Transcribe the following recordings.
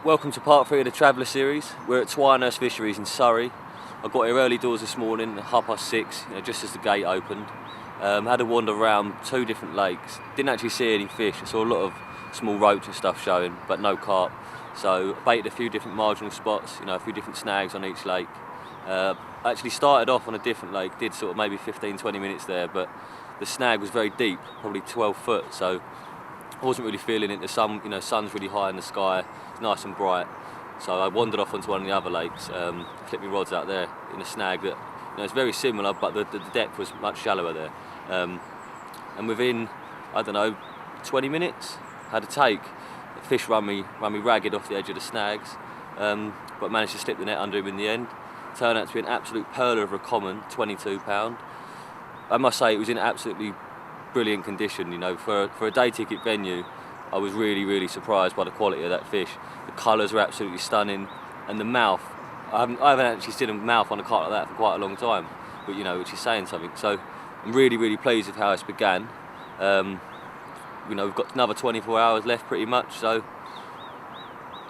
Welcome to part 3 of the Traveller series. We're at Twynehurst Fisheries in Surrey. I got here early doors this morning at 6:30, just as the gate opened. Had a wander around 2 different lakes. Didn't actually see any fish. I saw a lot of small roach and stuff showing, but no carp. So I baited a few different marginal spots, a few different snags on each lake. Actually started off on a different lake, did sort of maybe 15-20 minutes there, but the snag was very deep, probably 12 foot, so I wasn't really feeling it. The sun, sun's really high in the sky, it's nice and bright. So I wandered off onto one of the other lakes, flipped my rods out there in a snag that, it's very similar, but the depth was much shallower there. And within, 20 minutes, had a take. The fish run me ragged off the edge of the snags, but managed to slip the net under him in the end. Turned out to be an absolute pearler of a common, 22 pound. I must say it was in absolutely brilliant condition. For a day ticket venue, I was really surprised by the quality of that fish. The colours were absolutely stunning, and the mouth, I haven't actually seen a mouth on a carp like that for quite a long time, but which is saying something. So I'm really pleased with how it's began. We've got another 24 hours left pretty much, so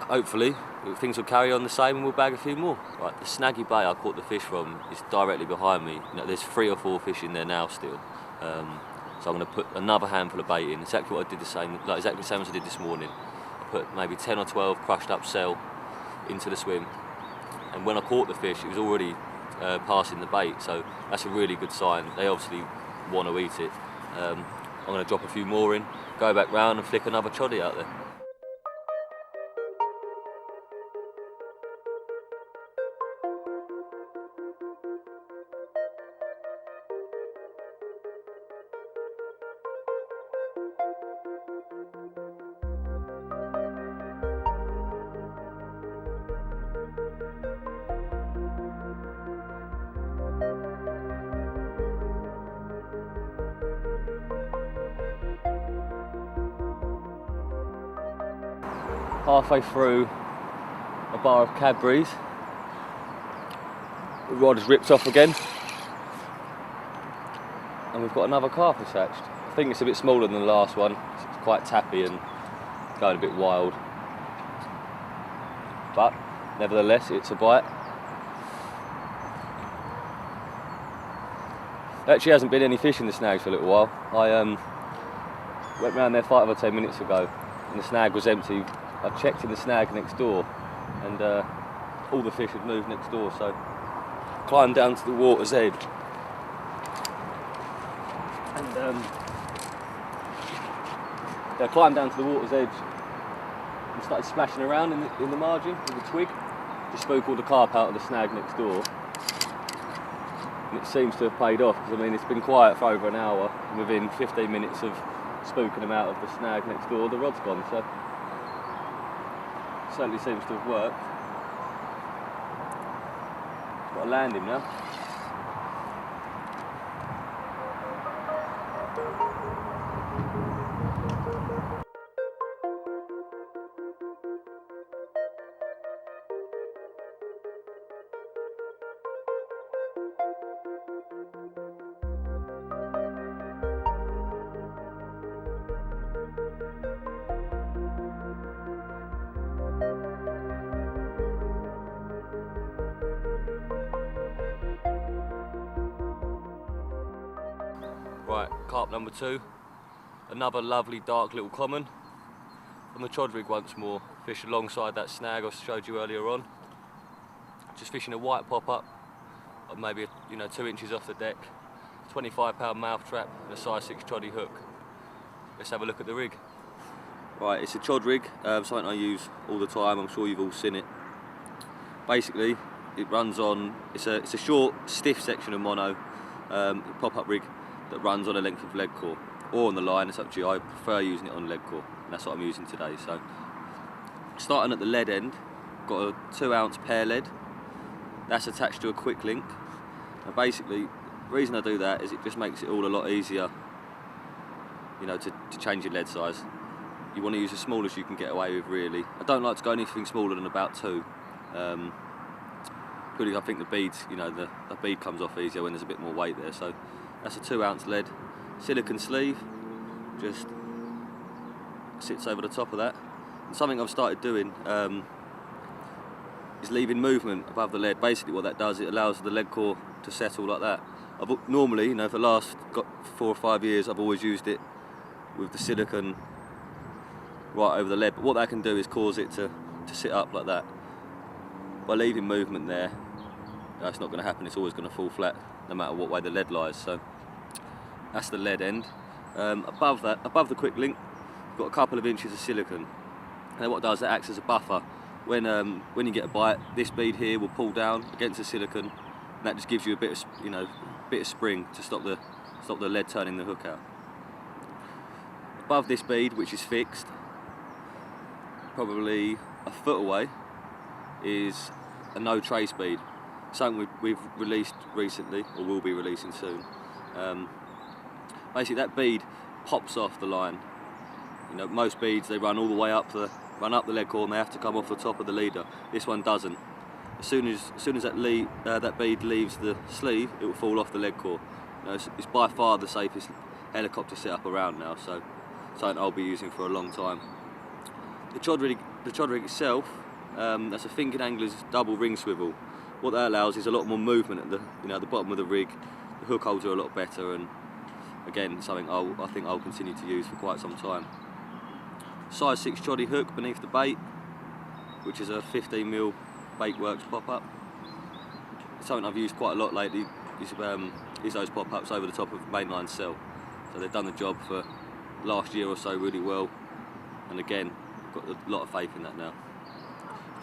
hopefully things will carry on the same and we'll bag a few more. Right, the snaggy bay I caught the fish from is directly behind me. There's 3 or 4 fish in there now still. So I'm going to put another handful of bait in, exactly what I did exactly the same as I did this morning. I put maybe 10 or 12 crushed up cell into the swim, and when I caught the fish it was already passing the bait, so that's a really good sign. They obviously want to eat it. I'm going to drop a few more in, go back round and flick another choddy out there. Halfway through a bar of Cadbury's, the rod has ripped off again, and we've got another carp attached. I think it's a bit smaller than the last one. It's quite tappy and going a bit wild, but nevertheless it's a bite. There actually hasn't been any fish in the snags for a little while. I went round there 5 or 10 minutes ago and the snag was empty. I checked in the snag next door and all the fish had moved next door, so climbed down to the water's edge and climbed down to the water's edge and started splashing around in the margin with a twig to spook all the carp out of the snag next door. And it seems to have paid off, because it's been quiet for over an hour, and within 15 minutes of spooking them out of the snag next door, the rod's gone. So certainly seems to have worked. Got to land him now. Right, carp number 2, another lovely dark little common on the Chod Rig once more, fish alongside that snag I showed you earlier on. Just fishing a white pop-up, maybe 2 inches off the deck, 25 pound mouth trap and a size 6 choddy hook. Let's have a look at the rig. Right, it's a Chod Rig, something I use all the time. I'm sure you've all seen it. Basically, it runs on, it's a short, stiff section of mono pop-up rig that runs on a length of lead core, or on the line. It's up to you. I prefer using it on lead core, and that's what I'm using today. So, starting at the lead end, got a 2-ounce pear lead. That's attached to a quick link. And basically, the reason I do that is it just makes it all a lot easier, to change your lead size. You want to use as small as you can get away with, really. I don't like to go anything smaller than about 2. Purely, I think the beads, the bead comes off easier when there's a bit more weight there. So that's a 2-ounce lead. Silicone sleeve, just sits over the top of that. And something I've started doing is leaving movement above the lead. Basically what that does, it allows the lead core to settle like that. Normally, you know, for the last 4 or 5 years, I've always used it with the silicone right over the lead, but what that can do is cause it to sit up like that. By leaving movement there, that's not going to happen. It's always going to fall flat no matter what way the lead lies. So that's the lead end. Above that, above the quick link, we've got a couple of inches of silicone. And what it does, it acts as a buffer. When you get a bite, this bead here will pull down against the silicone, and that just gives you a bit of, you know, bit of spring to stop the lead turning the hook out. Above this bead, which is fixed, probably a foot away, is a no trace bead. Something we've released recently, or will be releasing soon. Basically, that bead pops off the line. You know, most beads, they run all the way up the lead core, and they have to come off the top of the leader. This one doesn't. As soon as that bead leaves the sleeve, it will fall off the lead core. You know, it's by far the safest helicopter setup around now, so something I'll be using for a long time. The Chod Rig itself, that's a Finken Angler's double ring swivel. What that allows is a lot more movement at the bottom of the rig. The hook holds are a lot better, and again, something I think I'll continue to use for quite some time. Size 6 choddy hook beneath the bait, which is a 15mm Baitworks pop-up. It's something I've used quite a lot lately, is those pop-ups over the top of mainline cell. So they've done the job for last year or so really well, and again, got a lot of faith in that now.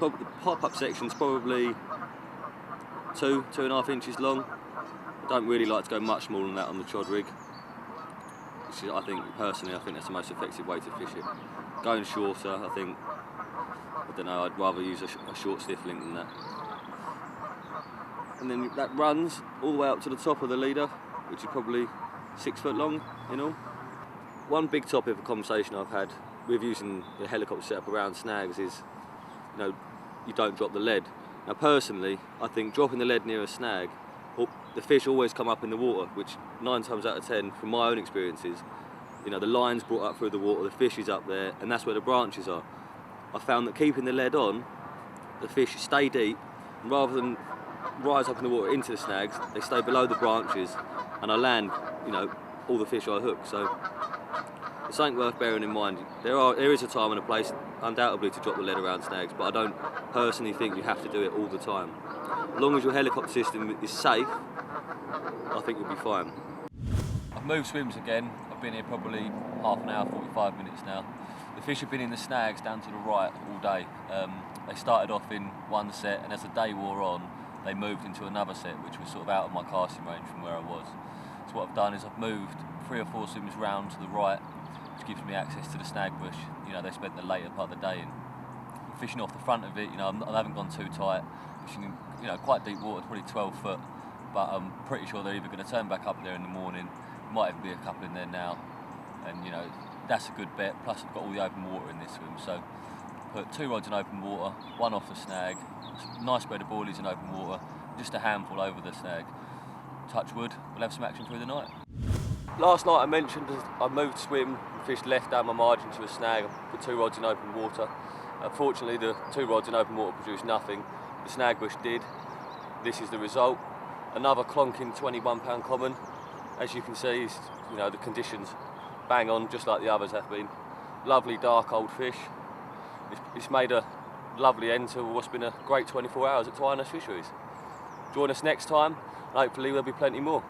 The pop-up section's probably 2.5 inches long. I don't really like to go much more than that on the Chod Rig. I think that's the most effective way to fish it. Going shorter, I don't know, I'd rather use a short stiff link than that. And then that runs all the way up to the top of the leader, which is probably 6 foot long in all. One big topic of conversation I've had with using the helicopter setup around snags is, you know, you don't drop the lead. Now personally, I think dropping the lead near a snag, the fish always come up in the water, which 9 times out of 10, from my own experiences, you know, the line's brought up through the water, the fish is up there, and that's where the branches are. I found that keeping the lead on, the fish stay deep, and rather than rise up in the water into the snags, they stay below the branches, and I land, you know, all the fish I hook. So it's something worth bearing in mind. There is a time and a place, undoubtedly, to drop the lead around snags, but I don't personally think you have to do it all the time. As long as your helicopter system is safe, I think you'll be fine. I've moved swims again. I've been here probably half an hour, 45 minutes now. The fish have been in the snags down to the right all day. They started off in one set, and as the day wore on, they moved into another set, which was sort of out of my casting range from where I was. So what I've done is I've moved 3 or 4 swims round to the right, which gives me access to the snag bush. You know, they spent the later part of the day in. I'm fishing off the front of it. You know, I haven't gone too tight. Fishing in, you know, quite deep water, probably 12 foot. But I'm pretty sure they're either going to turn back up there in the morning. Might even be a couple in there now, and you know, that's a good bet. Plus I've got all the open water in this swim, so put 2 rods in open water, 1 off the snag, nice spread of boilies in open water, just a handful over the snag. Touch wood, we'll have some action through the night. Last night I mentioned I moved swim and fished left down my margin to a snag. I put 2 rods in open water. Unfortunately, the 2 rods in open water produced nothing. The snag bush did. This is the result. Another clonking 21-pound common. As you can see, you know, the conditions bang on, just like the others have been. Lovely dark old fish. It's made a lovely end to what's been a great 24 hours at Twynhurst Fisheries. Join us next time, and hopefully there'll be plenty more.